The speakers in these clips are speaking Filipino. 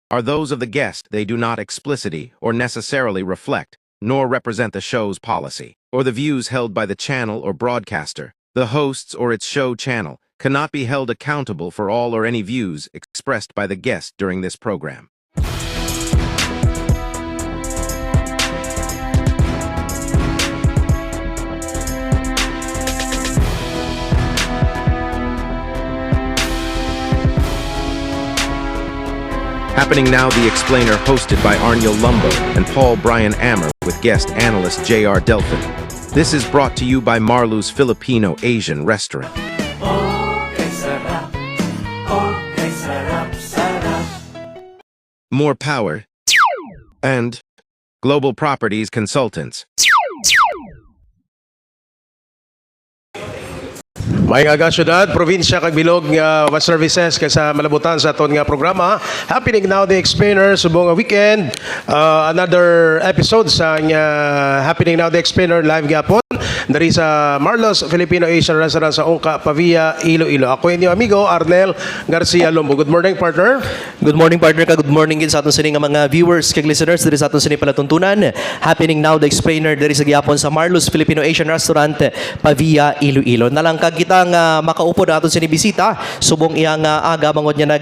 are those of the guest. They do not explicitly or necessarily reflect, nor represent the show's policy, or the views held by the channel or broadcaster. The hosts or its show channel cannot be held accountable for all or any views expressed by the guest during this program. Happening now, The Explainer, hosted by Arniel Lumbo and Paul Brian Ammer with guest analyst J.R. Delphin. This is brought to you by Marlu's Filipino Asian Restaurant. More Power and Global Properties Consultants. May nga syudad, probinsya kag bilog nga was services kaysa malabutan sa aton nga programa. Happening now, The Explainer, subong weekend. Another episode sa Happening Now, The Explainer live gapon. Dari sa Marlo's Filipino Asian Restaurant sa Ongka, Pavia, Iloilo. Ako inyong amigo, Arnel Garcia Lumbo. Good morning, partner. Good morning, partner. Good morning din sa aton sining mga viewers kag listeners diri sa aton sining palatuntunan. Happening now, The Explainer diri sa gihapon sa Marlo's Filipino Asian Restaurant, Pavia, Iloilo. Nalangkag kita nga makaupo na aton sining bisita subong iyang aga mangod niya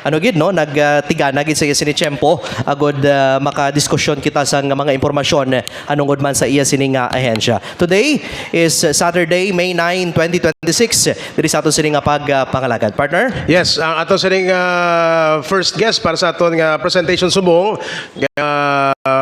nagtigana gid sa iya sini tiyempo agod makadiskusyon kita sa mga impormasyon anungod man sa iya sining ahensya. Today is Saturday, May 9, 2026. Diri sa aton sining pagpangalagad. Partner? Yes, ang aton sining first guest para sa aton nga presentation subong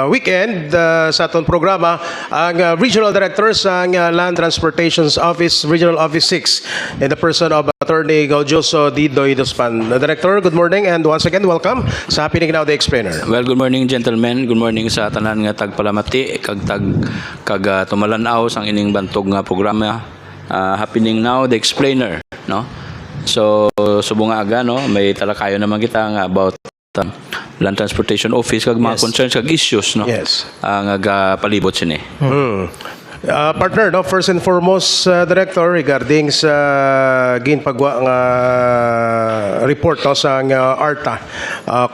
weekend sa aton programa ang Regional Director sa Land Transportations Office, Regional Office 6, in the person of Attorney Gaudioso Didoy Dospan. Director, good morning and once again, welcome sa Happening Now, The Explainer. Well, good morning, gentlemen. Good morning sa tanan nga tagpalamati kag tumalanaw sang ining bantog nga programa Happening Now, The Explainer, no? So subong nga aga, no, may talakayo naman kita nga about Land Transportation Office kag mga concerns kag issues, no? Yes. Nga palibot sini. Partner, no, first and foremost, Director, regarding sa ginpagwa nga report no, sa ARTA,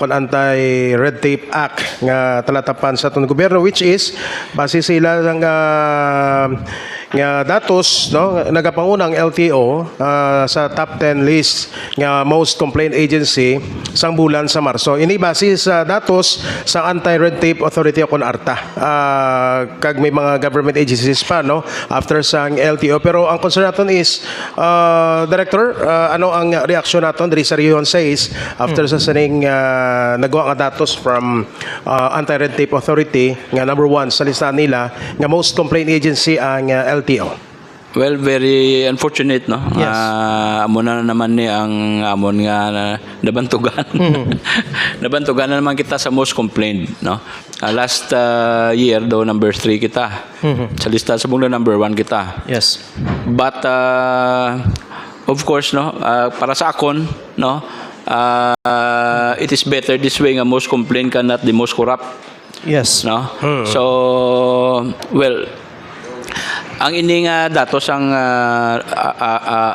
kung Anti-Red Tape Act nga talatapan sa itong gobyerno, which is base sila ng nga datos, no, nagapangunang LTO sa top 10 list nga most complaint agency sang bulan sa Marso. Ini base sa datos sa Anti-Red Tape Authority o ARTA. Kag may mga government agencies pa, no, after sang LTO. Pero ang concern natin is, Director, ano ang reaksyon natin dari sa Region 6 after sa saning nagawa nga datos from Anti-Red Tape Authority nga number 1 sa listahan nila nga most complaint agency ang LTO. Well, very unfortunate, no? Yes. Amo na naman ni ang amon nga nabantugan. Nabantugan na naman kita sa most complained, no? Last year daw number 3 kita. Sa lista sa buong number 1 kita. Yes. But of course, no, para sa akon, no, it is better this way nga most complained ka not the most corrupt. Yes. No? So, well, ang ini nga datos ang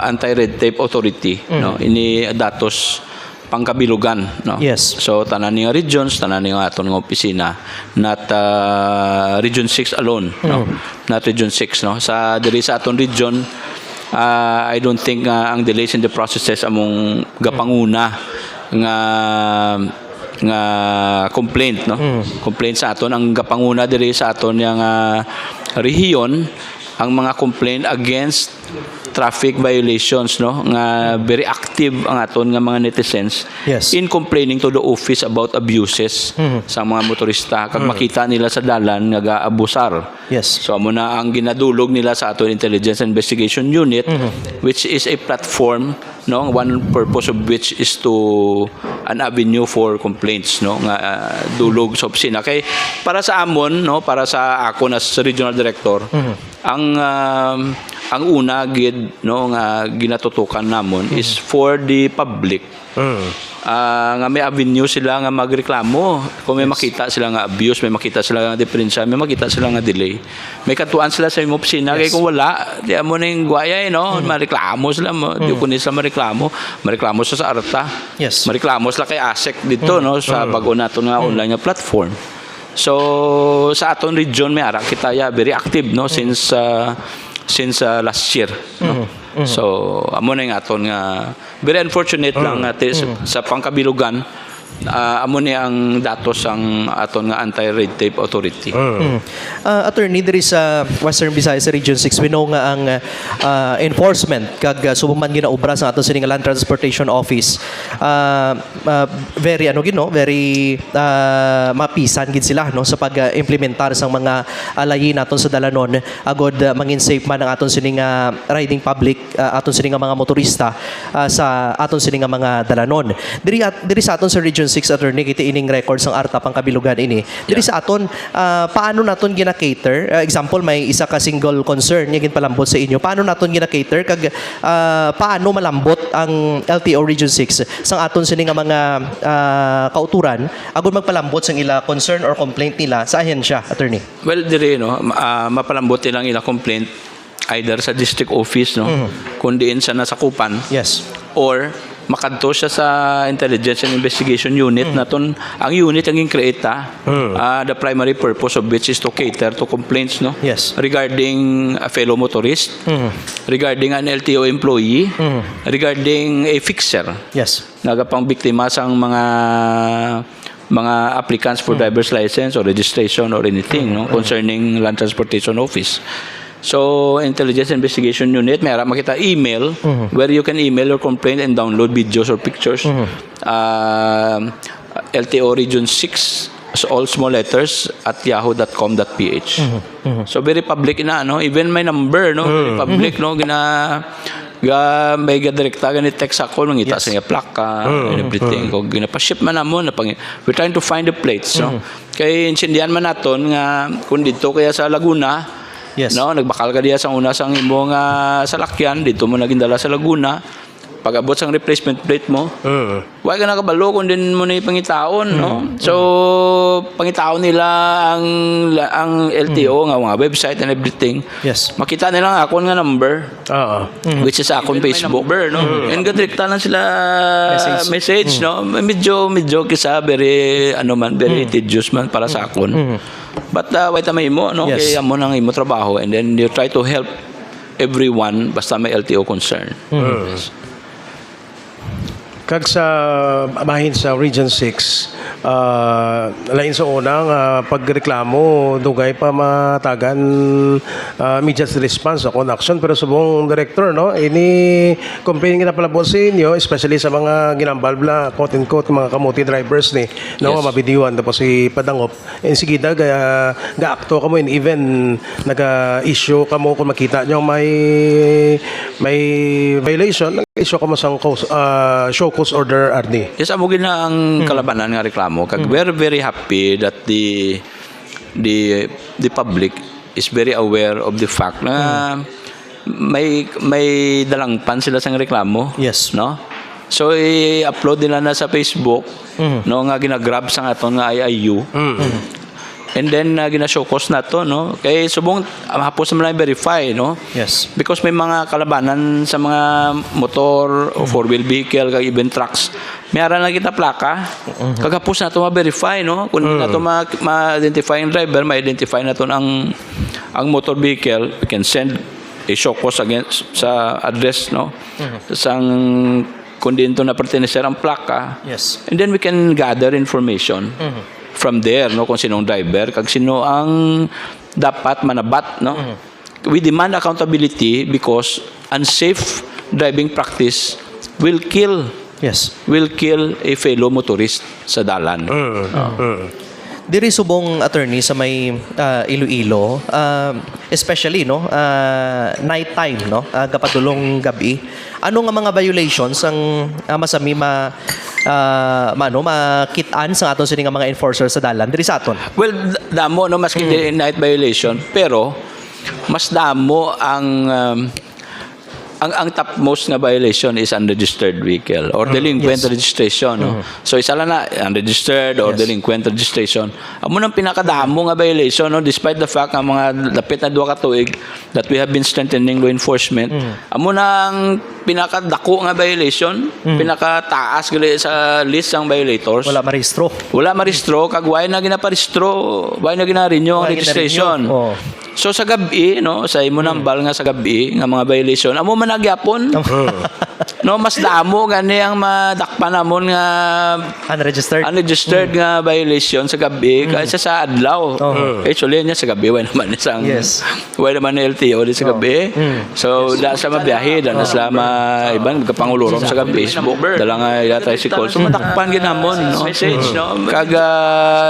Anti-Red Tape Authority, no, ini datos pangkabilugan, no. Yes. So tanan nga regions, tanan nga aton nga opisina, not region 6 alone, no. Not region 6, no. Sa diri sa aton region, I don't think ang delays in the processes among gapanguna nga complaint, no. Complaint sa aton ang gapanguna diri sa aton yang rehiyon ang mga complaint against traffic violations, no, nga very active ang aton nga mga netizens. Yes. In complaining to the office about abuses sa mga motorista kag makita nila sa dalan nga gaabusar. Yes. So amo na ang ginadulog nila sa aton Intelligence Investigation Unit, which is a platform, no, one purpose of which is to an avenue for complaints, no, nga dulog sa opisina. Kay para sa amon, no, para sa ako as regional director, ang ang una gid no nga ginatutukan namon is for the public. Nga may avenue sila nga magreklamo. Kung may makita sila nga abuse, may makita sila nga diferensya, may makita sila nga delay. May katuan sila sa imong opisina. Kaya kung wala, di mo na yung guaya, no? Mareklamo sila. Di ko nila mareklamo. Mareklamo sila sa ARTA. Yes. Mareklamo sila kay ASEC dito, no? Sa bago nato nga online nga platform. So, sa aton region, may ara kita very active, no? Since last year, no? So, amo na yung aton nga very unfortunate lang sa pangkabilugan amo ni ang datos ang aton nga anti-red tape authority. Attorney, there is Western Visayas Region 6. We know nga ang enforcement kag subuman ginaobra sa aton sining Land Transportation Office. Very very mapisan gid sila no sa pag-implementar sang mga alayi naton sa dalanon agod mangin safe man ang aton sining riding public aton sining mga motorista sa aton sining mga dalanon. Diri sa aton sa Region 6, attorney, kita ining records ng ARTA pangkabilugan ini. Diri sa aton, paano naton gina-cater? Example, may isa ka single concern nga ginpalambot sa inyo. Paano naton gina-cater kag paano malambot ang LTO Region 6 sang aton sini nga mga kauturan agud magpalambot sang ila concern or complaint nila sa ahensya, attorney? Well, dire no, mapalambot nilang ila complaint either sa district office no, kundi sa nasakupan. Yes. Or makadto siya sa Intelligence and Investigation Unit naton. Ang unit ang create the primary purpose of which is to cater to complaints no. Yes. Regarding a fellow motorist, regarding an LTO employee, regarding a fixer. Yes. Nagapang biktima sang mga applicants for driver's license or registration or anything no concerning Land Transportation Office. So, Intelligence Investigation Unit, may harap makita email where you can email your complaint and download videos or pictures. LTO Region 6, so all small letters at yahoo.com.ph. So, very public na, no? Even may number, no? Very public, no? May direkta ganit text ako mangita sa plaka and everything kung ginapa-ship man namo we're trying to find the plates no kay insindihan man naton nga kun dito kaya sa Laguna. Yes. No, nagbakal ka diya sa una sang imong salakyan dito mo naging dala sa Laguna. Pag-abot sang replacement plate mo. Wa ka nakabalo kun din mo na ipangitaon, no. So pangitaon nila ang LTO nga mga website and everything. Yes. Makita nila ang akon nga number. Which is akon Facebook, no. And gadrekta lang sila message, no. Medyo kisa very very tedious man para sa akon. But wait may mo no Yes. kaya mo nang imo trabaho and then you try to help everyone basta may LTO concern. Yes. Kag sa bahin sa Region 6, lain sa unang pagreklamo, dugay pa matagan immediate response ako action. Pero subong director, no, ini complaint nga napalabot sa inyo, especially sa mga ginambalbla, quote-unquote, mga kamuti drivers ni, no, Yes. mabidiwan, tapos si Padangop. And sige, ga-acto ka mo, and even nag-issue ka mo kung makita nyo may violation, issue ka mo sa show cause order, RD. Yes, amo gina ang kalabanan nga reklamo kag we're very happy that the public is very aware of the fact na may dalangpan sila sa reklamo. Yes. No? So i-upload nila na sa Facebook no nga ginagrab sa aton nga IIU. And then gina-show cause na to no kay subong hapos man verify no. Yes. Because may mga kalabanan sa mga motor o four-wheel vehicle kag even trucks. Mayara na kita plaka. Kagapos na to ma-verify no. Kung na to ma-identify ang driver, ma-identify na to ang motor vehicle, we can send a show cause against sa address no. Sang kung din to na pertenecer ang plaka. Yes. And then we can gather information. From there no kung sinong driver kag sino ang dapat manabat no. We demand accountability because unsafe driving practice will kill a fellow motorist sa dalan. Diri subong attorney sa may Iloilo, especially no night time no kapadulong gabi. Ano nga mga violations ang masami makitaan sa aton sini nga mga enforcer sa dalan diri sa aton? Well, damo no maski night violation pero mas damo ang ang topmost nga violation is unregistered vehicle or delinquent registration, no? So isa lang na unregistered or delinquent registration. Amo nang pinakadamo nga violation, no, despite the fact nga mga dapit na duha ka tuig that we have been strengthening law enforcement. Amo nang pinakadako nga violation, pinakataas gali sa list ng violators. Wala marehistro. Wala marehistro kag why na ginaparehistro, why na gina-renew ang Wala registration. gina-renew. Oh. So sa gabi, no, sa imo nambal nga sa gabi nga mga violation, amo man nagyapon. No, mas damo gani ang madakpan namon nga Unregistered. nga violation sa gabi kaysa sa adlaw. Actually niya sa gabi why naman isang Yes. why naman ng LTO di sa gabi. So da sa mabiyahe da na sila ibang kapangulorong sa gabi Facebook dala nga ila tricycle. So matakpan ginamon, no. Message, no. Kaga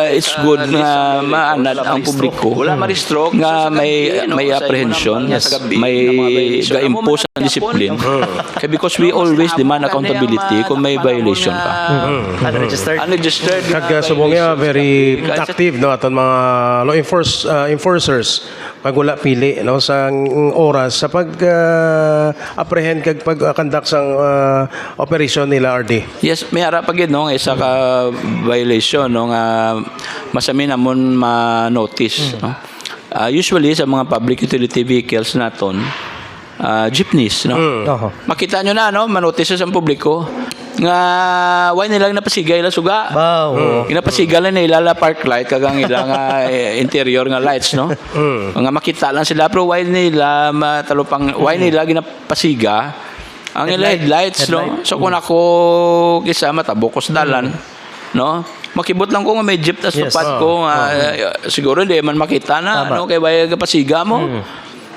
it's good nga maanad ang publiko. Wala marehistro nga may apprehension, may ga-impose ang discipline. Kaya because we always demand accountability kung may violation ka. Unregistered. Kag subong nga very active no aton mga law enforcers pag wala pili no sa oras sa pag apprehend kag pag conduct sang operation nila RD. Yes, may ara pagid no nga isa ka violation no nga masami namon ma-notice, no. Usually sa mga public utility vehicles naton, jeepneys, no. Makita nyo na, no, manotice sa publiko nga why nilang napasigay la suga. Wow. Inapasigal na nila park light kagang ilang interior nga lights, no. Nga makita lang sila pero why nila matalupang why nila ginapasiga ang headlights, no. So kung ako kisa matabokos dalan, no. Makibot lang ko nga may jeep tas tupat ko nga siguro hindi man makita na, no, kay why gapasiga mo.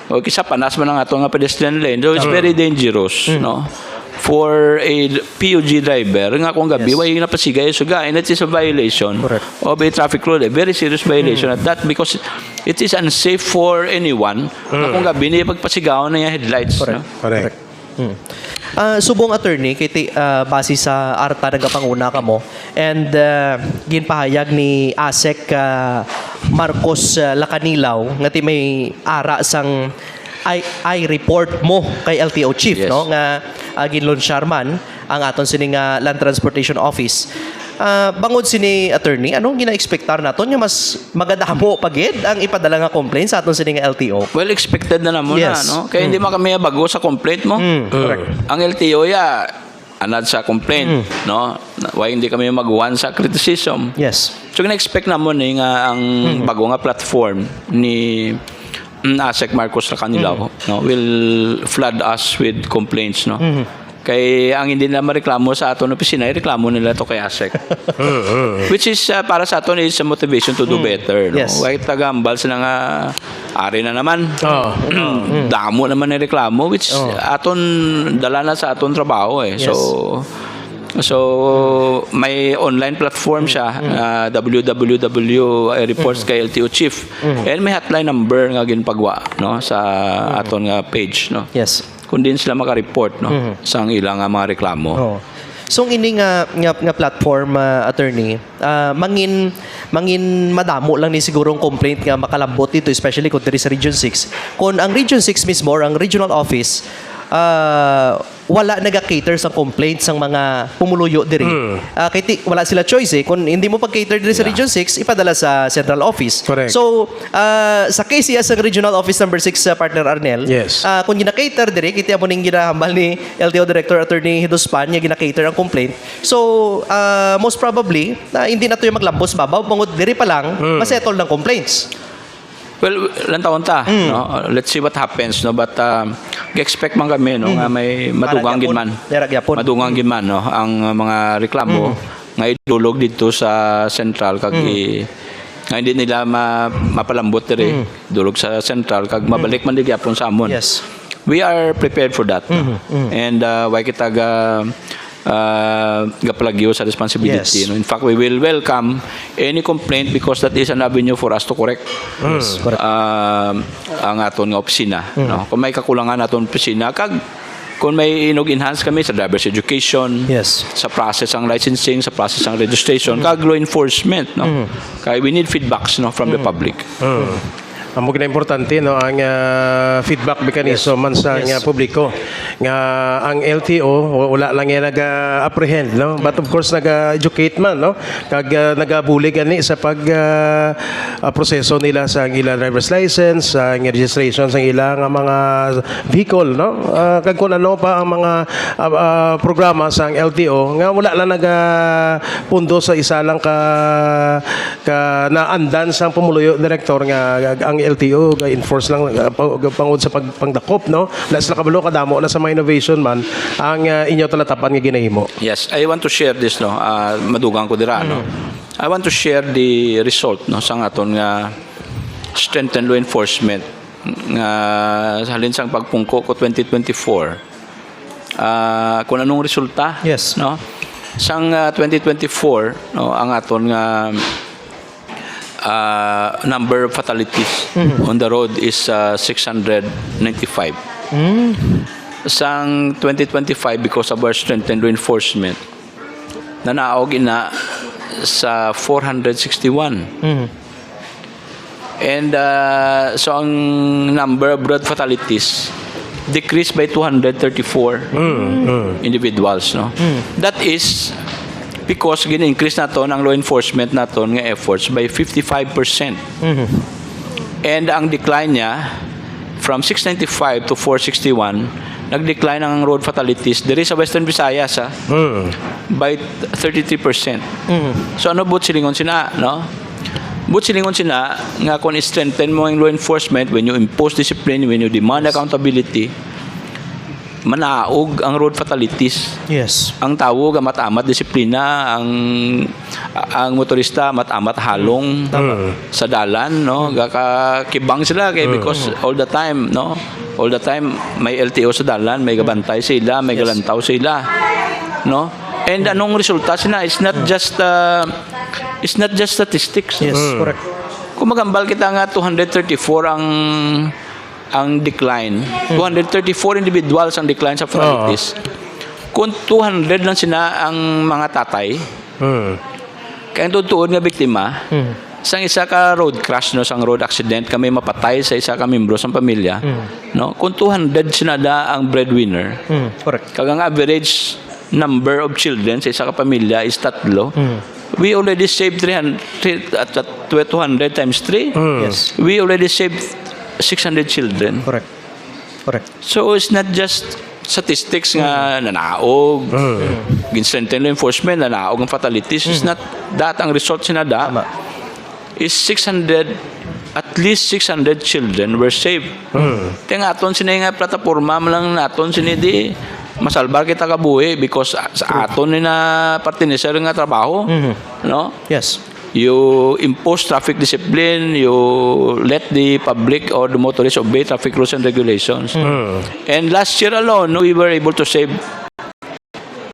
O kisa panas man ang ato nga pedestrian lane. So it's very dangerous, no, for a PUG driver nga kung gabi way napasigay suga, and it is a violation of a traffic rule, a very serious violation at that, because it is unsafe for anyone na kung gabi niya pagpasigaw na yung headlights, no? Correct. Subong attorney kay base sa arta nagapanguna kamo and ginpahayag ni ASEC Marcos Lacanilaw nga ti may ara sang I report mo kay LTO chief, Yes. no, nga ginlonsyar man ang aton sining Land Transportation Office. Bangod sini attorney, anong gina-expectar naton nga mas magadamo pagid ang ipadala nga complaint sa aton sining LTO? Well, expected na naman Yes. na, no? Kaya hindi man kami bago sa complaint mo. Correct. Ang LTO anad sa complaint, no? Why hindi kami magwan sa criticism. Yes. So, na-expect naman nga ang bago nga platform ni ASEC Marcos Lacanilaw, no, will flood us with complaints, no? Kay ang hindi nila mareklamo sa aton opisina, reklamo nila to kay ASEC. Which is para sa aton is a motivation to do better, no? Yes. Why tagambal sila nga ari na naman. Damo naman ni reklamo which aton dala na sa aton trabaho eh. Yes. So may online platform siya, www.reports kay LTO chief. And may hotline number nga ginpagwa, no, sa aton nga page, no. Yes. Kung din sila maka-report, no, sa ilang mga reklamo. Oh. So ini nga platform attorney, mangin madamo lang ni sigurong complaint nga makalambot dito, especially kung diri sa Region 6. Kung ang Region 6 mismo or ang regional office wala naga-cater sa complaints ng mga pumuluyo diri. Kaya wala sila choice eh. Kung hindi mo pag-cater diri sa Region 6, ipadala sa central office. Correct. So, sa case sa regional office number 6, partner Arnel, Yes. kung gina-cater diri, kita mo ning ginahambal ni LTO Director Attorney Hidospan, nga gina-cater ang complaint. So, most probably, hindi na to yung maglambos babaw, bangod diri pa lang, masettle ng complaints. Well, ilang taon ta, no? Let's see what happens, no? But expect man kami, no, nga may madugang ginman. Madugang ginman, no, ang mga reklamo nga idulog dito sa central kag nga hindi nila mapalambot diri dulog sa central kag mabalik man di gyapon sa amon. Yes. We are prepared for that. No? And why kita gapalagyo sa responsibility. Yes. No? In fact, we will welcome any complaint because that is an avenue for us to correct ang aton nga opisina. No? Kung may kakulangan aton opisina, kung may enhance kami sa driver's education, Yes. sa process ang licensing, sa process ang registration, kag law enforcement. No? Kaya we need feedbacks, no, from the public. amo gina importante no ang feedback mechanism man sa nga publiko nga ang LTO wala lang yan naga-apprehend no, but of course naga-educate man no, kag nagabulig ani sa pag proseso nila sa ilang driver's license, sa registration sa ilang mga vehicle no, kag kung ano pa ang mga programa sa LTO nga wala lang pundo sa isa lang ka naandan sang pumuluyo direktor nga ang LTO ga enforce lang pangud sa pagdakop no, las na kabalo kadamo na sa mga innovation man ang inyo talatapan nga ginahimo. Yes, I want to share this no. Madugang ko dira no. I want to share the result no sang aton nga strengthen law enforcement nga halin sang pagpungko ko 2024. Kung anong resulta Yes. no. Sang 2024 no ang aton nga number of fatalities on the road is 695. Sang 2025 because of our strengthened law enforcement nanaog ina sa 461. And so ang number of road fatalities decreased by 234 individuals no. That is because gina-increase naton ang law enforcement naton nga efforts by 55%. And ang decline niya from 695 to 461 nag-decline ang road fatalities diri sa Western Visayas by 33%. So ano but silingon sina no? But silingon sina nga kung strengthen mo ang law enforcement, when you impose discipline, when you demand accountability, manaog ang road fatalities. Yes. Ang tao gamat-amat disiplina, ang motorista mat-amat halong sa dalan no, gakakibang sila kay because all the time no, all the time may LTO sa dalan, may gabantay sila, may galantaw sila no. And anong resulta sina, it's not just statistics. Yes, correct. Kung magambal kita nga 234 ang decline, 234 individuals ang decline sa fatalities. Kung 200 lang sina ang mga tatay, kaya tutuon nga biktima, sang isa ka road crash no, sang road accident kami mapatay sa isa ka membro sa pamilya, no. Kung 200 sinada ang breadwinner, Correct. kag ang average number of children sa isa ka pamilya is 3. We already saved 200 times 3. Yes. We already saved 600 children. Correct. Correct. So it's not just statistics nga nanaog, strengthen law enforcement, nanaog ang fatalities. It's not that. Ang result sinada is 600, at least 600 children were saved. Kaya aton sinay nga plataforma lang naton sinidi masalbar kita kabuhi because sa aton ni na partiniser nga trabaho, no? Yes. You impose traffic discipline, you let the public or the motorists obey traffic rules and regulations. And last year alone, we were able to save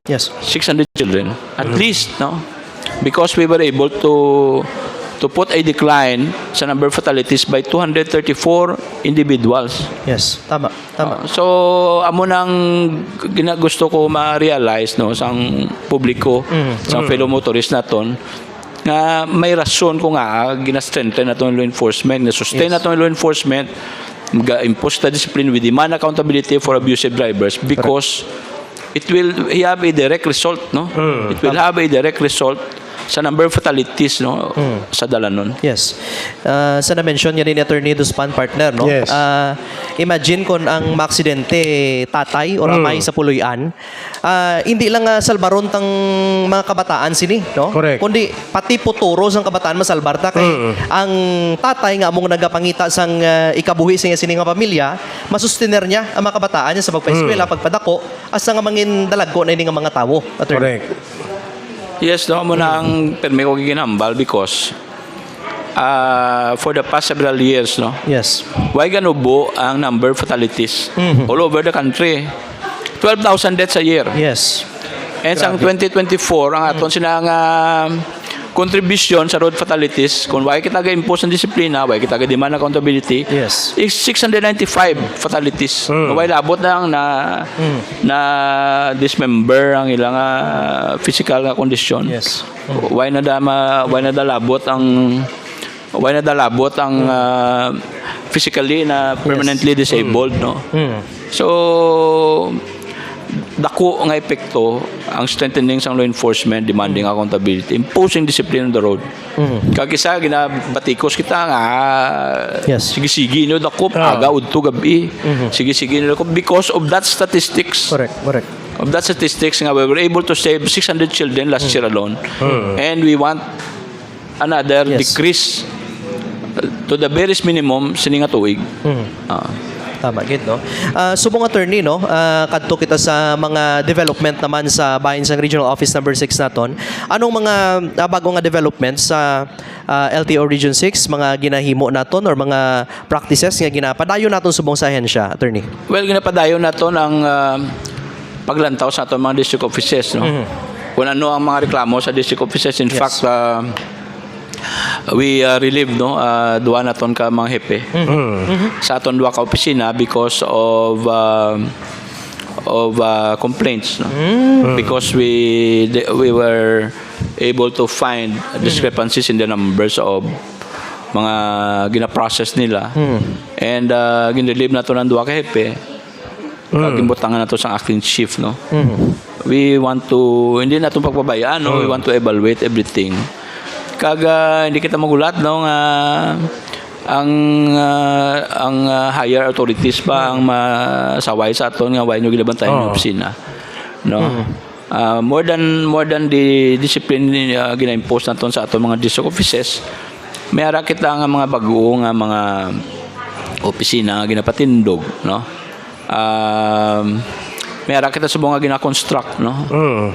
Yes. 600 children, at least, no? Because we were able to put a decline sa number of fatalities by 234 individuals. Yes. Tama. Tama. So amo nang gusto ko ma-realize no sang publiko, sang fellow motorists naton nga may rason ko nga gina-strengthen naton law enforcement, na sustain naton law enforcement, ga-impose ta discipline with demand accountability for abusive drivers because it will have a direct result no. It will have a direct result sa number of fatalities no sa dalanon. Yes. Sa na-mention yan ni Attorney Duspan, partner, no? Yes. Imagine kung ang maaksidente tatay o ramay sa puluyan, hindi lang salbaron tang mga kabataan sini, no? Correct. Kundi pati puturos ang kabataan masalbarta kay ang tatay nga among nagapangita sang ikabuhi sa sini nga pamilya, masustiner niya ang mga kabataan niya sa pagpa-eskwela, pagpadako, asa nga mangin dalagko na ini nga mga tawo. Attorney. Correct. Yes, no mo na ang permi ko ginambal because for the past several years no. Yes. Why ganubo ang number of fatalities all over the country? 12,000 deaths a year. Yes. And sa 2024 ang aton sina nga contribution sa road fatalities kung why kita ga-impose ng disiplina, why kita ga-demand accountability, Yes. is 695 fatalities. Why labot na na dismember ang ilang physical nga kondisyon. Yes. Why na dalabot ang physically na permanently disabled, no? So dako nga epekto ang strengthening sa law enforcement, demanding accountability, imposing discipline on the road. Kag isa ginabatikos kita nga Yes. sige dako aga udto gabi. Sige dako because of that statistics. Correct. Of that statistics nga we were able to save 600 children last year alone. And we want another Yes. decrease to the barest minimum sini nga tuig. Tama, gid, no? Subong attorney, no? Kadto kita sa mga development naman sa bahin sang Regional Office number 6 naton. Anong mga bago nga developments sa LTO Region 6, mga ginahimo naton or mga practices nga ginapadayon naton subong sa ahensya, attorney? Well, ginapadayon nato ang paglantaw sa ato mga district offices, no? Kung ano ang mga reklamo sa district offices, in Yes. fact, we relieve, no, duwa naton ka mga hepe sa aton duwa ka opisina because of complaints, no? Because we were able to find discrepancies in the numbers of mga gina-process nila, and ginrelieve nato ng duwa ka hepe. Gimbutangan nato sa acting chief, no? We want to, hindi nato pagpabayaan, no? We want to evaluate everything. Kaga hindi kita magulat, no, nga ang higher authorities pa ang masaway sa aton nga why nyo gilabantayan yung opisina, no? More than the discipline gina-impose naton sa aton mga district offices, mayara kita nga mga bago nga mga opisina nga ginapatindog, no? Mayara kita sa mga gina-construct, no?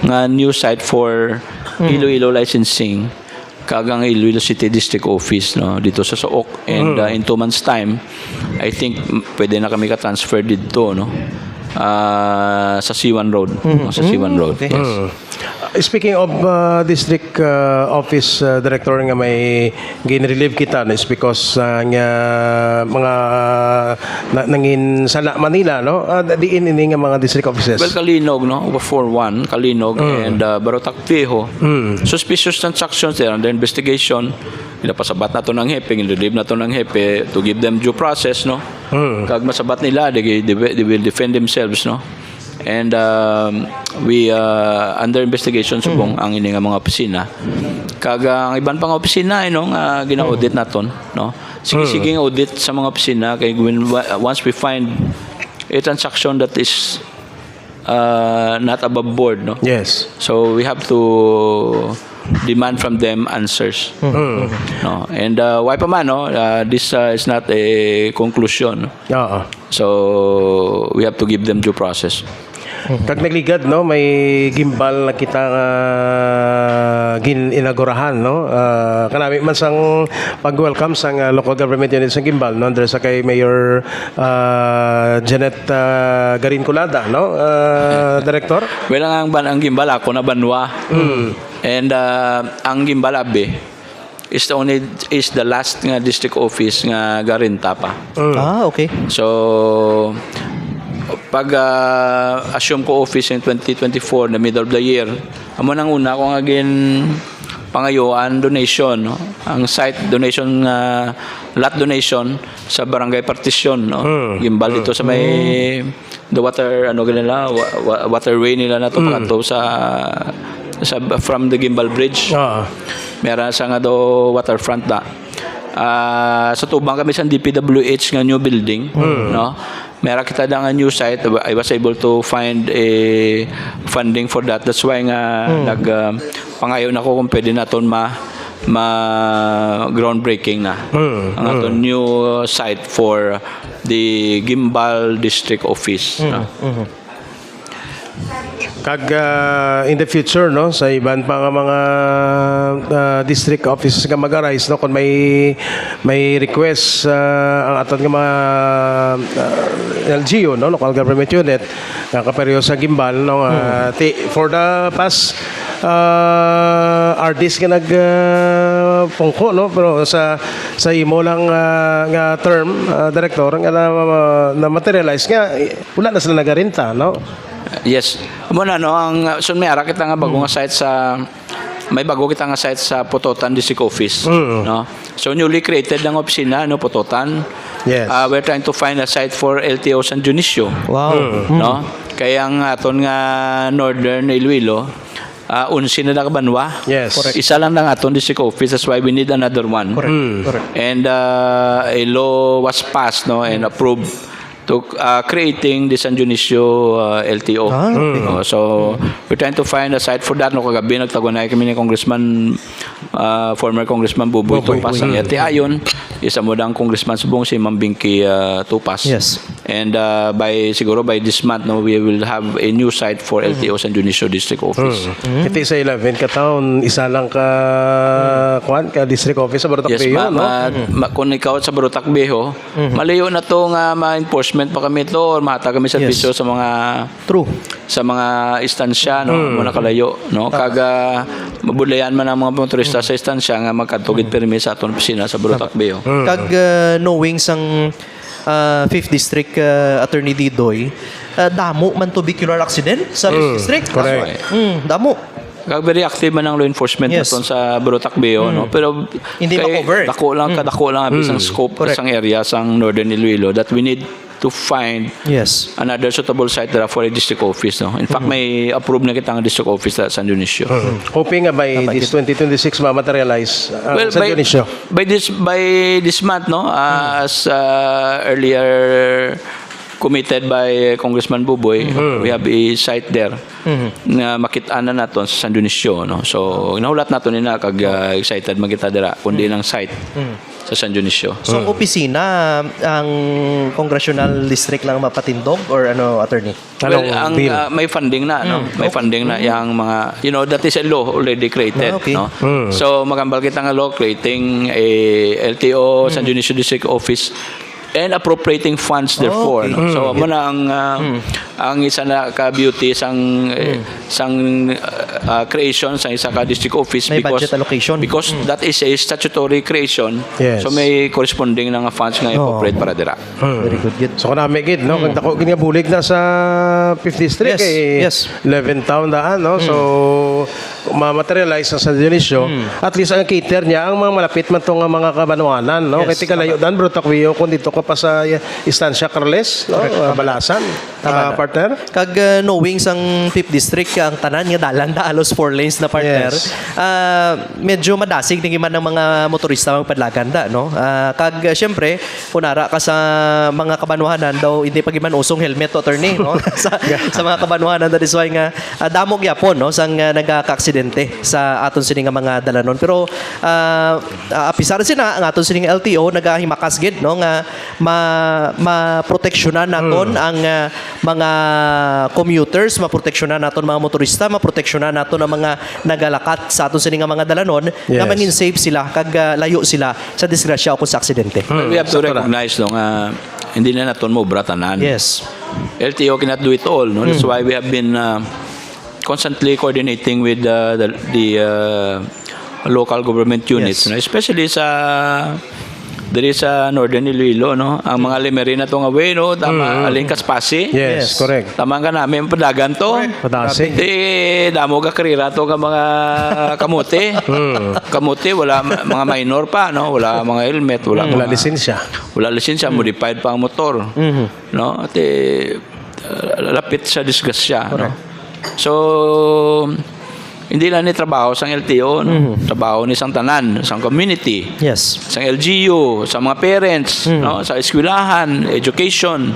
Nga new site for Iloilo licensing, kagang Iloilo City District Office, no, dito sa Sook, and in 2 months time I think pwede na kami ka-transfer dito, no, sa C1 Road, no, sa C1 Road. Okay. Yes. Speaking of district office director nga may gin-relieve kita is because nga mga nangin sana Manila, no, diin ini nga mga district offices. Well, Kalinog, no, 4-1 Kalinog and Barotac Viejo, suspicious transactions there under investigation. Pinapasabat na to ng hepe, gin-relieve na to ng hepe to give them due process, no. Kag masabat nila, they will defend themselves, no. And we under investigation subong ang ini nga mga opisina. Kaga ang iban pang opisina nga gina-audit naton, no. Sige audit sa mga opisina kay once we find a transaction that is not above board, no. Yes. So we have to demand from them answers. No. And why pa man, no, this is not a conclusion. Oo. So we have to give them due process. Kag nagligad, no, may gimbal na kita nga gin-inaugurahan, no. Kanami man sang pag-welcome sang local government unit sa gimbal, no, under sa kay Mayor Janet Garin Culada, no, Director. Well, ang gimbal ako na banwa. And ang gimbal abe is the last nga district office nga garinta pa. Okay. So pag assume ko office in 2024, the middle of the year, amo nang una ko nga pangayuan donation, no? Ang site donation nga lot donation sa barangay partition, no? Gimbal dito sa may the water ganila waterway nila na to pagkanto sa from the Gimbal Bridge. Meron sa nga do waterfront da. Sa tubang kami sa DPWH nga new building, no. Meron kita da nga new site. I was able to find a funding for that. That's why nga pangayon ako kung pwede naton groundbreaking na ang aton new site for the Gimbal District Office. Kag in the future, no, sa iban pa nga mga district offices nga mag-arise, no, kung may request ang aton nga mga LGU, no, local government unit nga kaperyo sa Gimbal, no, for the past RDs nga pungko, no, pero sa imo lang nga term, director nga na materialize nga wala na sila nagarinta, no. Yes. Muna, no, ang may ara kita nga bago nga site sa may bago kita nga site sa Pototan District Office, no? So newly created ang opisina, no, Pototan. Yes. We're trying to find a site for LTO San Dionisio. Wow. No? Kaya ang aton nga Northern Iloilo, unsi na nakabanwa. Yes. Correct. Isa lang ng aton district office, that's why we need another one. Correct. And a law was passed, no, and approved to creating the San Dionisio LTO. Okay. So we're trying to find a site for that. No, kagabi nagtagunay kami ni Congressman, former Congressman Buboy Tupas ang yati ayon. Isa mo dang Congressman Subong si Ma'am Binky Tupas. Yes. And siguro by this month, no, we will have a new site for LTO San Dionisio District Office. Iti sa 11 ka taon, isa lang ka district office sa Barotac Yes, Beho, no? kung ikaw sa Barotac Beho, malayo na to nga ma-enforcement pa kami to or mahata kami servisyo sa mga True. sa mga istansya, no, muna kalayo, no, kaga mabulayan man ang mga motorista sa istansya nga magkatugid permis sa aton opisina sa Barotac Beho. Kag knowing sang 5th District Attorney Didoy, damo man to vehicular accident sa 5th District. Correct. Damo. Kag very active man ang law enforcement Yes. naton sa Barotac Beho, no, pero Hindi ma-cover. Dako lang ang scope Correct. sang area sang Northern Iloilo that we need to find Yes. another suitable site there for a district office, no. In fact, may approve na kita ng district office sa San Dionisio. Hoping nga by this 2026 ma-materialize ang San Dionisio. by this month, no, as earlier committed by Congressman Buboy, we have a site there na makitaan na naton sa San Dionisio, no. So inahulat naton nina kag excited magita dira kundi lang site sa San Dionisio. So, ang opisina, ang congressional district lang mapatindog or ano, attorney? Well, Anong bill? may funding na, no? May funding na yung mga, that is a law already created, Okay. no? So, magambal kita nga law creating a LTO, San Dionisio District Office, and appropriating funds therefore, Okay. no? So, mo na ang isa na ka beauty sang creation sa isa ka district office May budget allocation. because that is a statutory creation. Yes. So may corresponding na nga funds nga appropriate para dira. Very good. Good. So kunami gid, no? Kung dako gid nga bulig na sa 5th District, Yes, yes. 11 taon daan, no? So ma-materialize ang San Dionisio, at least ang cater niya ang mga malapit man to nga mga kabanwanan, no? Yes, Kaya kalayo dan Barotac Beho kung dito ka pa sa Estancia Carles, no? Balasan. Tama na. Partner? Kag knowing sang 5th District, ang tanan nga dalan da alos 4 lanes na partner, Yes. medyo madasig tingin man ng mga motorista ang padlagan da, no? Kag syempre, kunara ka sa mga kabanwahanan daw, hindi pa giman usong helmet to attorney, no? sa mga kabanwahanan, that is why nga damog yapon, no, sang nagaka-aksidente sa aton sini nga mga dalanon. Pero apisar sina ang aton sini nga LTO nagahimakas gid, no, nga ma-proteksyonan naton ang mga commuters, maproteksyonan naton mga motorista, maproteksyonan naton ang mga nagalakat sa aton sini nga mga dalanon, nga Yes. mangin safe sila kag layo sila sa disgrasya o kung sa aksidente. We have to recognize, no, nga hindi na naton mo bratanan. Yes. LTO cannot do it all, no. That's why we have been constantly coordinating with the local government units, Yes. no? Especially diri sa Northern Iloilo, no. Ang mga limery na to nga way, no, tama aling Kaspasi. Yes, Yes. correct. Tama ka namin padagan to. Padasig. Damo ka karira to ka mga kamote. Kamote wala mga minor pa, no. Wala mga helmet, wala Wala mga lisensya. wala lisensya, modified pa ang motor. No? At lapit sa disgrasya, no? So hindi lang ni trabaho sang LTO, no? Trabaho ni sang tanan, sang community, Yes. sang LGU, sa mga parents, no, sa eskwelahan, education.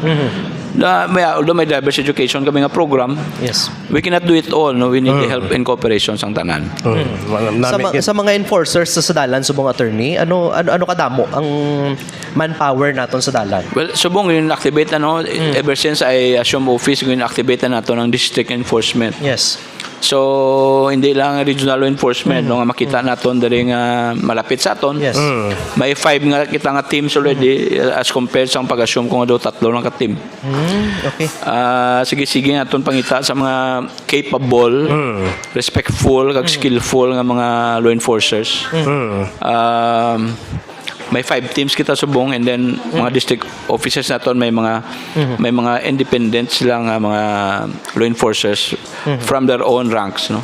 Although may diverse education kami nga program, Yes. we cannot do it all, no. We need the help and cooperation sang tanan. Sa mga enforcers sa dalan subong attorney, ano kadamo ang manpower naton sa dalan? Well, subong yung activate na, no, ever since I assume office, yung activate na nato ng district enforcement. Yes. So, hindi lang regional law enforcement, no, nga makita naton diri nga malapit sa aton. Yes. May 5 nga kita nga teams already as compared sa pag-assume ko nga daw 3 lang ka team. Okay. Sige aton pangita sa mga capable, respectful, kag skillful nga mga law enforcers. may 5 teams kita subong, and then mga district officers naton may mga independent silang mga law enforcers from their own ranks, no.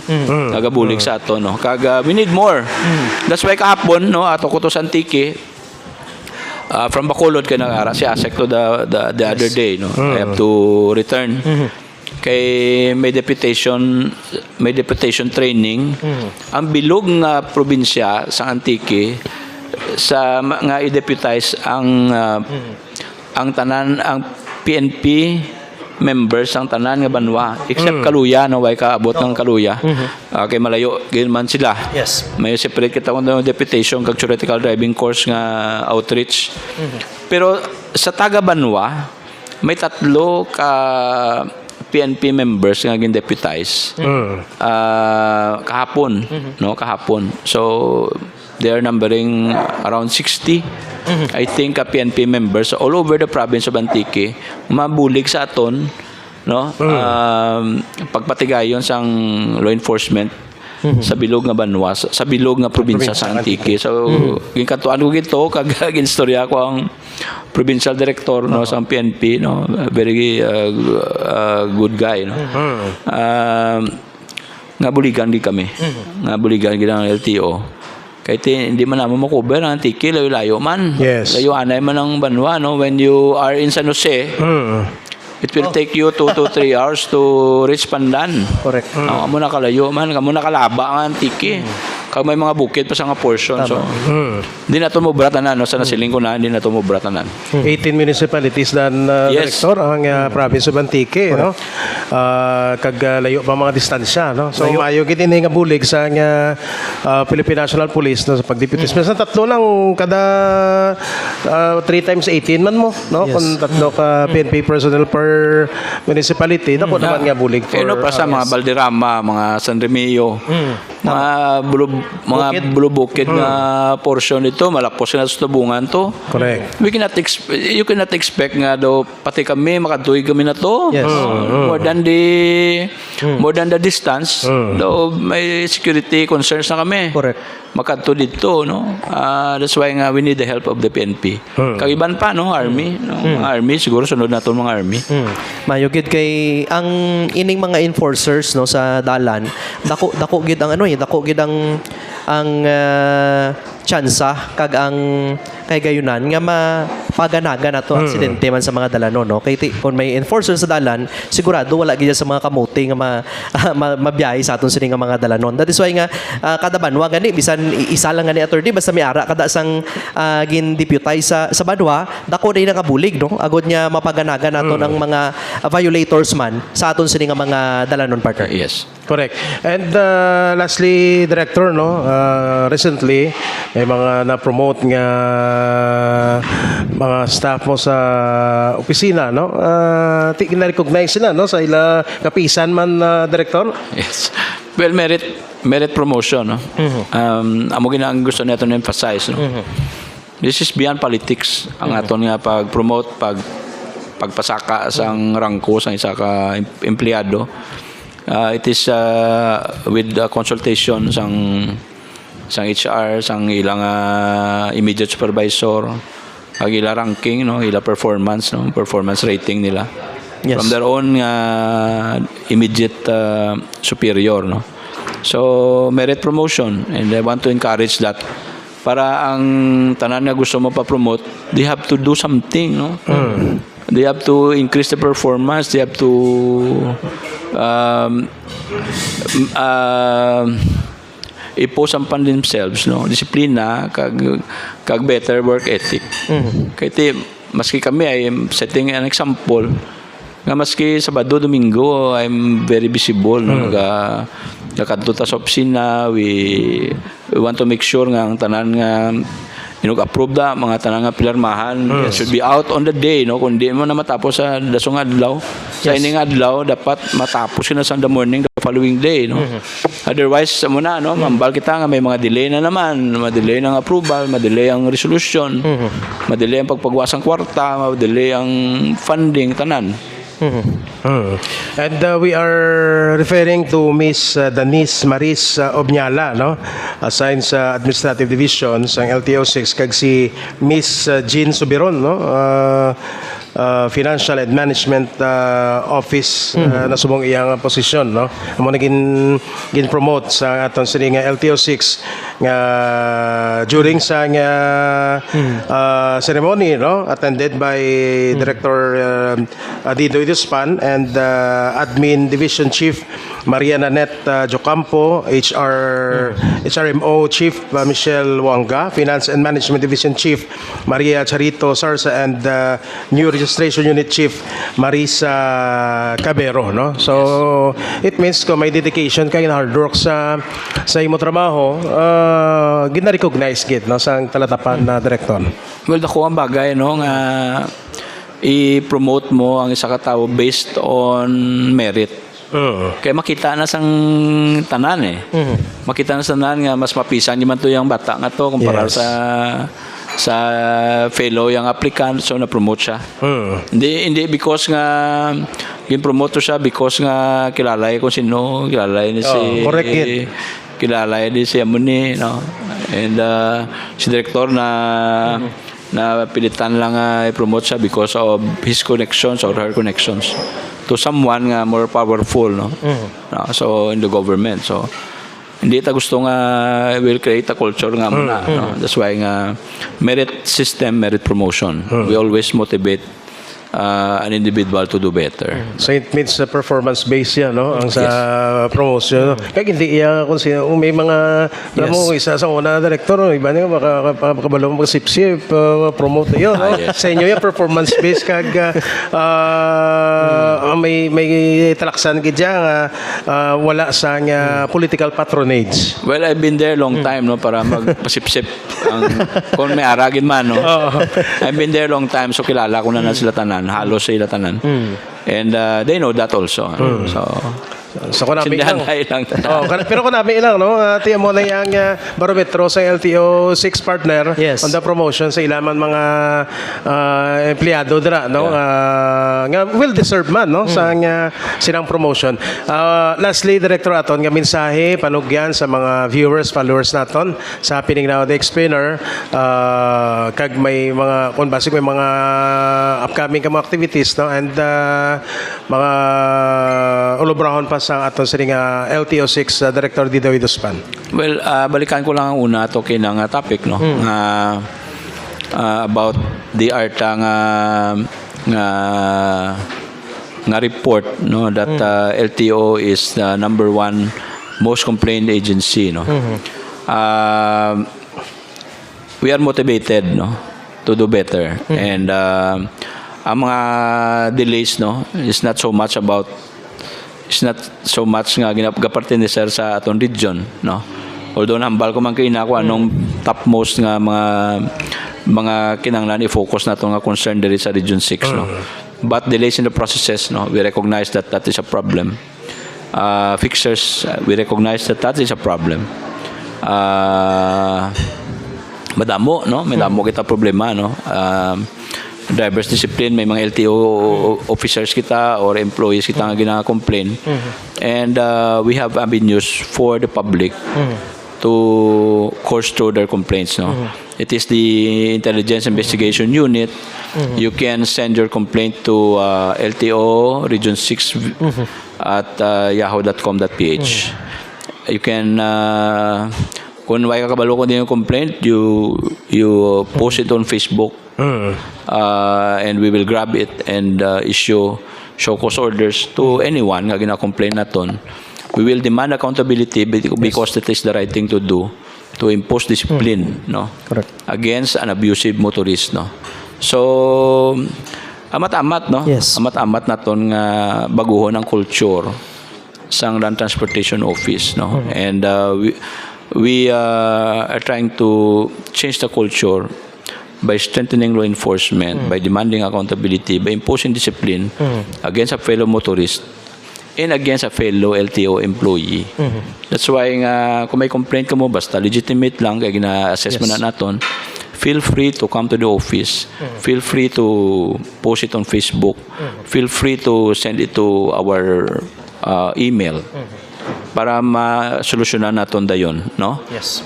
Nagabulig sa ato, no. Kag we need more. That's why kahapon, no, ato ko to sa Antique, from Bacolod kay nag-ara si ASEC to the other day, no. I have to return. Kay may deputation training. Ang bilog nga probinsya sa Antique sa nga i-deputize ang tanan, ang PNP members ang tanan nga banwa except Kaluya, no, way kaabot ng Kaluya. Kay malayo gyud man sila. Yes. May separate kita ng deputation kag theoretical driving course nga outreach. Pero sa taga Banwa may 3 ka PNP members nga gin-deputize kahapon, no, kahapon. So they are numbering around 60. I think PNP members all over the province of Antique mabulig sa aton, no, pagpatigayon sang law enforcement sa bilog nga Banwa, sa bilog nga probinsya sa Antique. So ginkatuan ko gito kag ginstorya ko ang provincial director, no, sa PNP, no, very good guy, no. Nga buligan di kami. Nga buligan gid ang LTO. Kahit hindi man naman makover ang Antique, layo-layo man. Yes. Layo anay man ang Banwa, no. When you are in San Jose, it will take you 2 to 3 hours to reach Pandan. Correct. Kamo na kalayo man, kamo na kalaba ang Antique. Kag may mga bukid pa sa nga portion. So, hindi na ito mubratanan, no? Sa nasiling ko na, hindi na ito mubratanan. 18 municipalities dan Yes. Director ang province of Antique, no. Kag layo pa mga distansya, no. So mayo gid ini nga bulig sa nga Philippine National Police, no, sa pagdeputis. Minsan 3 lang kada 3 times 18 man mo, no. Yes. Kung 3 ka PNP personnel per municipality, dako naman nga bulig for Kaya pa sa mga Valderrama, mga San Remio, mga bulubukid nga portion nito, malapos na sa tubungan to. correct. You cannot expect nga daw pati kami makatuig kami na to. Yes. More than the distance. Daw may security concerns na kami. Correct. Makadto dito, no. That's why nga we need the help of the PNP. Kagiban pa, no, Army, no. Army siguro sunod naton mga Army. Mayugid kay ang ining mga enforcers, no, sa dalan, dako gid ang dako gid ang tsansa kag ang kay gayunan nga mapaganaga nato aksidente man sa mga dalanon, no. Kay kung may enforcer sa dalan, sigurado wala gid sa mga kamote nga mabiyahe sa aton sini nga mga dalanon. That is why nga kada Banwa gani bisan isa lang gani attorney basta may ara kada sang gin-deputize sa Banwa, dako day nakabulig, no. Agod nya mapaganaga naton ang mga violators man sa aton sini nga mga dalanon, partner. Yes. Correct. And lastly, Director, no, recently may mga na-promote nga mga staff mo sa opisina, no. Na-recognize sila, no, sa ila kapisan man, Director. Yes. Well, merit promotion, no. Amo gina ang gusto natin emphasize, no. This is beyond politics. Ang aton nga pag-promote, pagpasaka sang rangko sang isa ka empleyado. It is with consultation sang HR, sang ilang immediate supervisor, ang ila ranking, no, ila performance, no, performance rating nila. Yes. From their own immediate superior, no. So merit promotion, and I want to encourage that. Para ang tanan nga gusto mo pa-promote, they have to do something, no. They have to increase the performance. They have to impose upon themselves, no, disiplina kag better work ethic. Kaya maski kami ay setting an example nga maski Sabado, Domingo I'm very visible, no, nakadto ta sa opisina. We want to make sure nga ang tanan nga approve da mga tanan nga pilarmahan should be out on the day, no. Kung di mo na matapos sa dasong adlaw, sa ining adlaw dapat matapos na sa the morning the following day, no. Otherwise muna, no, mambal kita nga may mga delay na naman, ma-delay ng approval, ma-delay ang resolution, ma-delay ang pagpagwas ng kwarta, ma-delay ang funding tanan. And we are referring to Miss Denise Maris Obñala, no? Assigned sa Administrative Division sa LTO-6 kag si Miss Jean Subiron, no? Financial and Management Office na subong iyang posisyon, no? Amo gin promote sa aton sini nga LTO-6 nga during sa nga ceremony, no? Attended by Director Dido Iduspan and Admin Division Chief Maria Nanette Jocampo, HRMO Chief Michelle Wanga, Finance and Management Division Chief Maria Charito Sarsa, and New Registration Unit Chief Marisa Cabero, no? So it means kung may dedication kay hard work sa imo trabaho, gina-recognize gid, no, sa talatapan na direktor. Well, dako ang bagay, no, nga i-promote mo ang isa ka tao based on merit. Kaya makita na sang tanan Makita na sa tanan nga mas mapisan di man to yung bata nga to kumpara Yes. sa fellow yung applicant, so na-promote siya. Hindi because nga gin-promote siya because nga kilala kung sino, kilala ni si correct it. kilala ni si Amuni, no? And si director na pilitan lang i-promote siya because of his connections or her connections to someone nga more powerful, no? No, so in the government, so hindi ta gusto nga will create a culture nga muna, no? That's why nga merit system, merit promotion, we always motivate an individual to do better. So it means performance based yan, no? Ang sa promotion. Kaya hindi iya kung sino may mga alam mo isa sa una director, no? Iba niya makabalo mo sip-sip promote yun, no? Yes. Sa inyo yan performance based kag may talaksan gid nga wala sa nga political patronage. Well, I've been there long time, no, para magpasip-sip ang kung may aragin man, no. I've been there long time, so kilala ko na sila tanan, halos sila tanan. And they know that also. So kung namin Sindahan ilang, lang. pero kung namin ilang, no, tiyan mo na yung barometro sa LTO-6 partner Yes. on the promotion sa ilaman mga empleyado dira, no, nga well deserved man, no, sa nga silang promotion. Lastly, Director aton nga mensahe panugyan sa mga viewers, followers naton sa Happening Now the Explainer, kag may mga kung basig may mga upcoming ka mga activities, no, and mga ulubrahon pa sa aton sa nga LTO-6 Director Dido Iduspan. Well, balikan ko lang ang una to kinang topic, no, about the ARTA nga report, no, that LTO is the number one most complained agency, no. We are motivated, no, to do better, and ang mga delays, no, is not so much nga ginaparte ni sir sa aton region, no. Although nahambal ko man kay nako anong topmost nga mga kinanglan i-focus nato nga concern diri sa Region 6, no. But delays in the processes, no, we recognize that is a problem. Fixers, we recognize that is a problem. Madamo, no, madamo kita problema, no. Driver's discipline, may mga LTO officers kita or employees kita nga gina-complain, and we have avenues for the public to course through their complaints, no. It is the Intelligence Investigation Unit. You can send your complaint to LTO Region 6 at yahoo.com.ph. You can kung may kakabalo ko din yung complaint, you post it on Facebook, and we will grab it and issue show cause orders to anyone nga gina-complain naton. We will demand accountability because that is the right thing to do, to impose discipline, no, Correct. against an abusive motorist, no. So amat-amat, no. Yes. Amat-amat naton nga baguhon ang culture sang Land Transportation Office, no. And we are trying to change the culture by strengthening law enforcement, by demanding accountability, by imposing discipline against a fellow motorist and against a fellow LTO employee. That's why nga kung may complaint ka mo, basta legitimate lang, kaya gina-assess mo na naton, feel free to come to the office. Feel free to post it on Facebook. Feel free to send it to our email para ma-solusyonan natin dayon, no? Yes.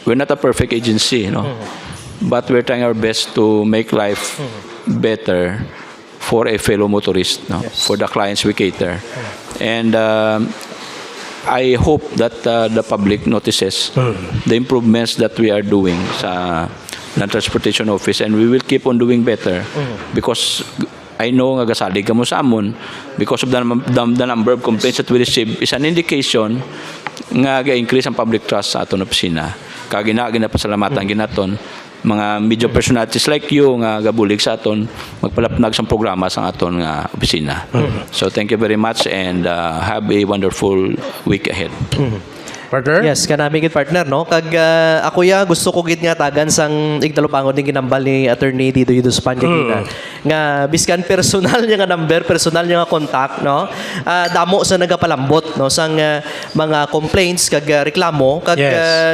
We're not a perfect agency, no? But we're trying our best to make life better for a fellow motorist, no? For the clients we cater. And I hope that the public notices the improvements that we are doing sa Land Transportation Office, and we will keep on doing better because I know nga gasalig ka mo sa amon because of the number of complaints that we receive is an indication nga ga-increase ang public trust sa aton opisina. Ginapasalamatan ginaton mga media personalities like you nga gabulig sa aton magpalapnag sa programa sa aton nga opisina. So thank you very much and have a wonderful week ahead. Partner? Yes, kanami gid partner, no? Kag ako ya gusto ko gid nga tagan sang igdalupangod ning ginambal ni attorney Dido Yuduspan gid nga biskan personal niya nga number, personal niya nga contact, no? Damo sa nagapalambot, no, sang mga complaints kag reklamo kag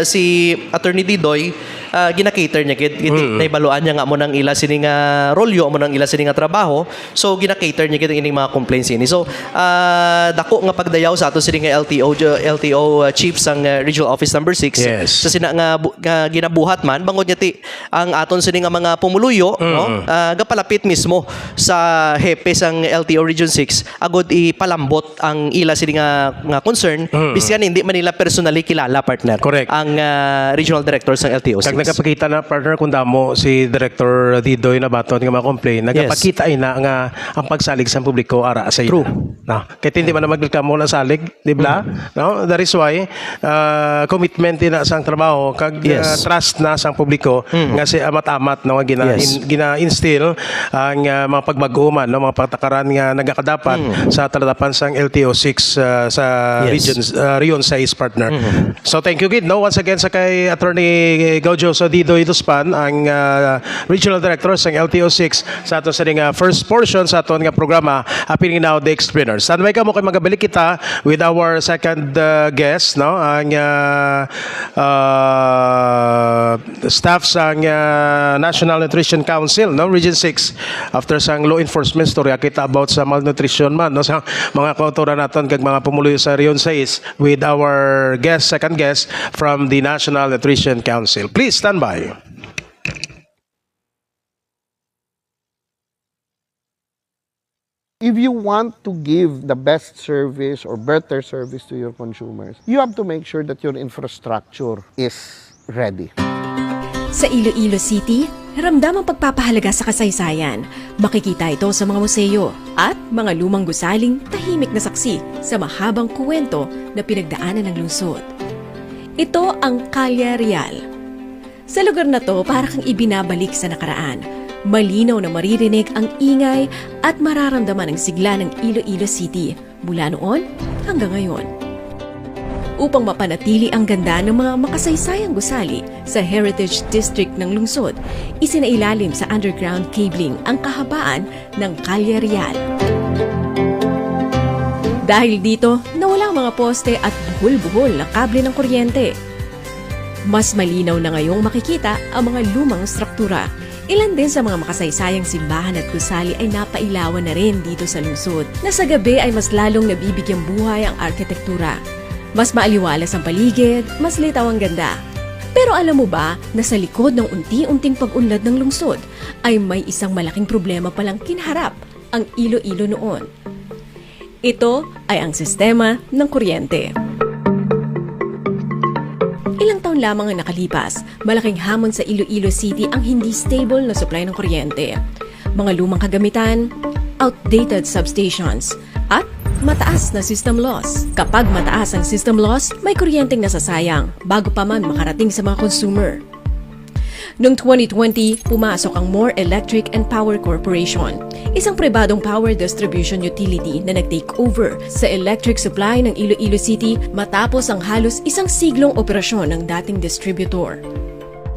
si attorney Didoy gina-cater niya gid naibaluan niya nga mo nang ila sini nga rolyo mo nang ila sini nga trabaho, so gina-cater niya gid ining mga complaints ini. So dako nga pagdayaw sa ato sini nga LTO chief sang regional office number 6 sa sina nga ginabuhat man bangod niya ti ang aton sini nga mga pumuluyo, no, gapalapit mismo sa hepe sang LTO region 6 agod ipalambot ang ila sini nga concern biskan hindi man nila personally kilala partner. Correct. Ang regional director sang LTO 6. Nagapakita na partner kung damo si Director Didoy na baton nga ma-complain, nagapakita ina nga ang pagsalig sa publiko ara sa ina. No, kaya hindi man na magreklamo na salig, di ba? No, that is why commitment na sang trabaho kag trust na sang publiko nga si amat-amat no gina-instill ang mga pagbago man no mga patakaran nga nagakadapat sa taladapan sang LTO 6 sa region 6 partner. So thank you gid no once again sa kay Attorney Gaudio sa Dido Iduspan ang Regional Director sa LTO 6 sa aton sa first portion sa aton nga programa Happening Now the Explainer. Standby ka mo kay magabalik kita with our second guest no ang staff sa National Nutrition Council no Region 6 after sang law enforcement story kita about sa malnutrition man no sa mga kautoran naton kag mga pumuluyo sa Region 6 with our second guest from the National Nutrition Council. Please stand by. If you want to give the best service or better service to your consumers, you have to make sure that your infrastructure is ready. Sa Iloilo City, ramdam ang pagpapahalaga sa kasaysayan. Makikita ito sa mga museo at mga lumang gusaling tahimik na saksi sa mahabang kuwento na pinagdaanan ng lungsod. Ito ang Calle Real. Sa lugar na to, para kang ibinabalik sa nakaraan. Malinaw na maririnig ang ingay at mararamdaman ang sigla ng Iloilo City mula noon hanggang ngayon. Upang mapanatili ang ganda ng mga makasaysayang gusali sa Heritage District ng lungsod, isinailalim sa underground cabling ang kahabaan ng Calle Real. Dahil dito, nawalang mga poste at buhol-buhol na kable ng kuryente. Mas malinaw na ngayong makikita ang mga lumang struktura. Ilan din sa mga makasaysayang simbahan at gusali ay napailawan na rin dito sa lungsod, na sa gabi ay mas lalong nabibigyang buhay ang arkitektura. Mas maaliwalas ang paligid, mas litaw ang ganda. Pero alam mo ba na sa likod ng unti-unting pag-unlad ng lungsod ay may isang malaking problema palang kinaharap ang Iloilo noon? Ito ay ang sistema ng kuryente. Ilang taon lamang ang nakalipas, malaking hamon sa Iloilo City ang hindi stable na supply ng kuryente. Mga lumang kagamitan, outdated substations, at mataas na system loss. Kapag mataas ang system loss, may kuryenteng nasasayang bago pa man makarating sa mga consumer. Noong 2020, pumasok ang More Electric and Power Corporation, isang pribadong power distribution utility na nag-take over sa electric supply ng Iloilo City matapos ang halos isang siglong operasyon ng dating distributor.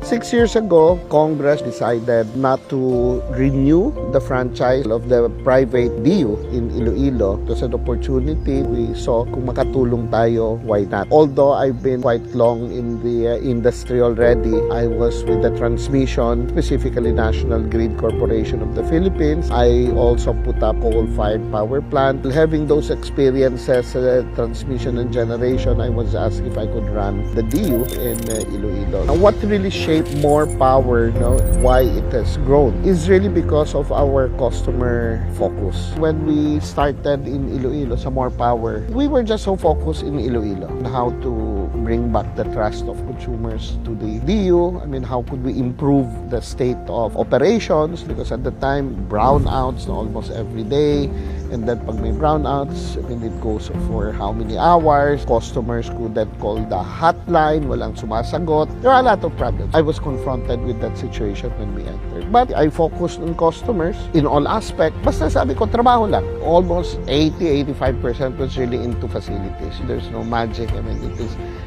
6 years ago, Congress decided not to renew the franchise of the private DU in Iloilo. It was an opportunity. We saw kung makatulong tayo, why not? Although I've been quite long in the industry already, I was with the transmission, specifically National Grid Corporation of the Philippines. I also put up coal-fired power plant. Having those experiences, transmission and generation, I was asked if I could run the DU in Iloilo. Now, what really shaped more power, why it has grown, is really because of our customer focus. When we started in Iloilo sa More Power, we were just so focused in Iloilo on how to bring back the trust of consumers to the DU. I mean, how could we improve the state of operations? Because at the time, brownouts almost every day. And then pag may brownouts, I mean, it goes for how many hours. Customers could then call the hotline, walang sumasagot. There are a lot of problems. I was confronted with that situation when we entered. But I focused on customers in all aspects. Basta sabi ko, trabaho lang. Almost 80-85% was really into facilities. There's no magic. I mean,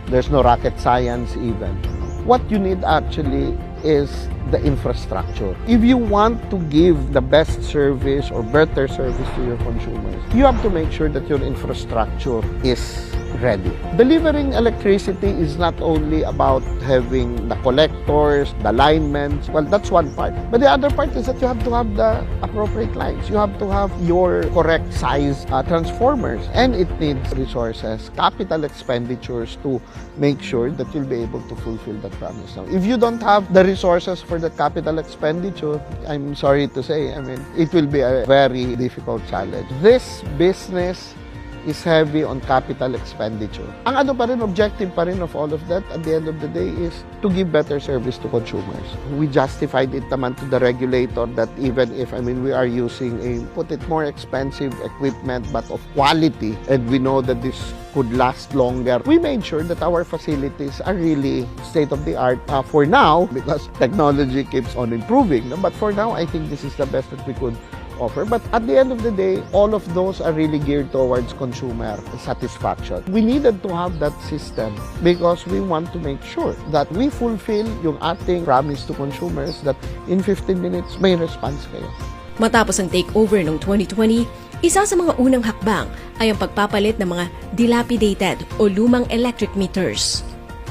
there's no rocket science even. What you need actually is the infrastructure. If you want to give the best service or better service to your consumers, you have to make sure that your infrastructure is ready. Delivering electricity is not only about having the collectors, the linemen. Well, that's one part. But the other part is that you have to have the appropriate lines. You have to have your correct size transformers. And it needs resources, capital expenditures to make sure that you'll be able to fulfill that promise. Now, if you don't have the resources for the capital expenditure, I'm sorry to say, I mean, it will be a very difficult challenge. This business is heavy on capital expenditure. Ang objective pa rin of all of that at the end of the day is to give better service to consumers. We justified it naman to the regulator that even if, we are using more expensive equipment but of quality, and we know that this could last longer, we made sure that our facilities are really state-of-the-art for now, because technology keeps on improving. But for now, I think this is the best that we could offer. But at the end of the day, all of those are really geared towards consumer satisfaction. We needed to have that system because we want to make sure that we fulfill yung ating promise to consumers that in 15 minutes may response kayo. Matapos ang takeover noong 2020, isa sa mga unang hakbang ay ang pagpapalit ng mga dilapidated o lumang electric meters.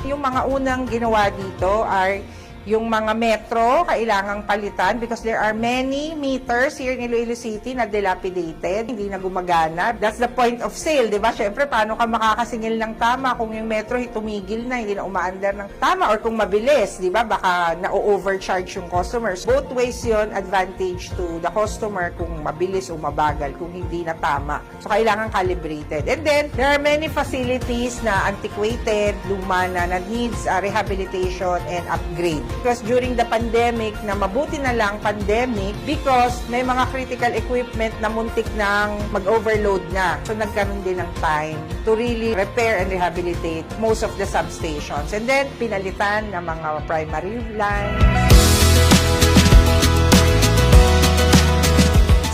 Yung mga unang ginawa dito ay yung mga metro, kailangang palitan because there are many meters here in Iloilo City na dilapidated, hindi na gumagana. That's the point of sale, di ba? Siyempre, paano ka makakasingil ng tama kung yung metro tumigil na, hindi na umaandar ng tama, or kung mabilis, di ba? Baka na-overcharge yung customers. Both ways yon, advantage to the customer kung mabilis o mabagal, kung hindi na tama. So, kailangan calibrated. And then, there are many facilities na antiquated, luma na needs rehabilitation and upgrade. Because during the pandemic, na mabuti na lang pandemic, because may mga critical equipment na muntik nang mag-overload na. So nagkaroon din ng time to really repair and rehabilitate most of the substations. And then, pinalitan ng mga primary lines.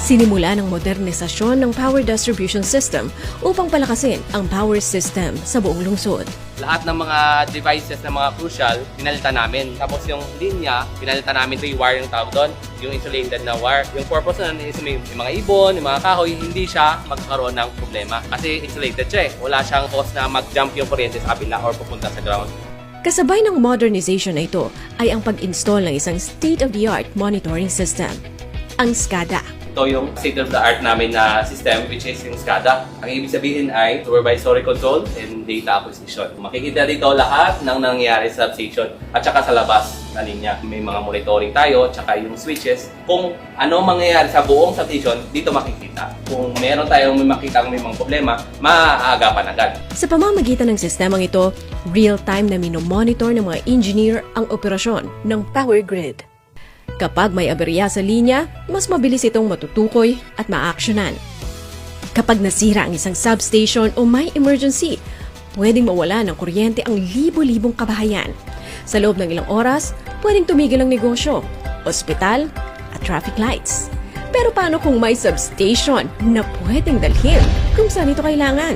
Sinimula ng modernisasyon ng power distribution system upang palakasin ang power system sa buong lungsod. Lahat ng mga devices na mga crucial, pinalitan namin. Tapos yung linya, pinalitan namin 3 wire yung tawag doon, yung insulated na wire. Yung purpose na is may mga ibon, yung mga kahoy, hindi siya magkaroon ng problema. Kasi insulated siya eh. Wala siyang cause na mag-jump yung kuryente sa kabila or pupunta sa ground. Kasabay ng modernization na ito ay ang pag-install ng isang state-of-the-art monitoring system, ang SCADA. Ito yung state-of-the-art namin na system, which is yung SCADA. Ang ibig sabihin ay supervisory control and data acquisition. Makikita dito lahat ng nangyayari sa substation at saka sa labas na linya. May mga monitoring tayo at saka yung switches. Kung ano mangyayari sa buong substation, dito makikita. Kung meron tayong makita may mga problema, maaagapan agad. Sa pamamagitan ng sistemang ito, real-time na minomonitor ng mga engineer ang operasyon ng power grid. Kapag may aberya sa linya, mas mabilis itong matutukoy at ma-actionan. Kapag nasira ang isang substation o may emergency, pwedeng mawala ng kuryente ang libo-libong kabahayan. Sa loob ng ilang oras, pwedeng tumigil ang negosyo, ospital at traffic lights. Pero paano kung may substation na pwedeng dalhin kung saan ito kailangan?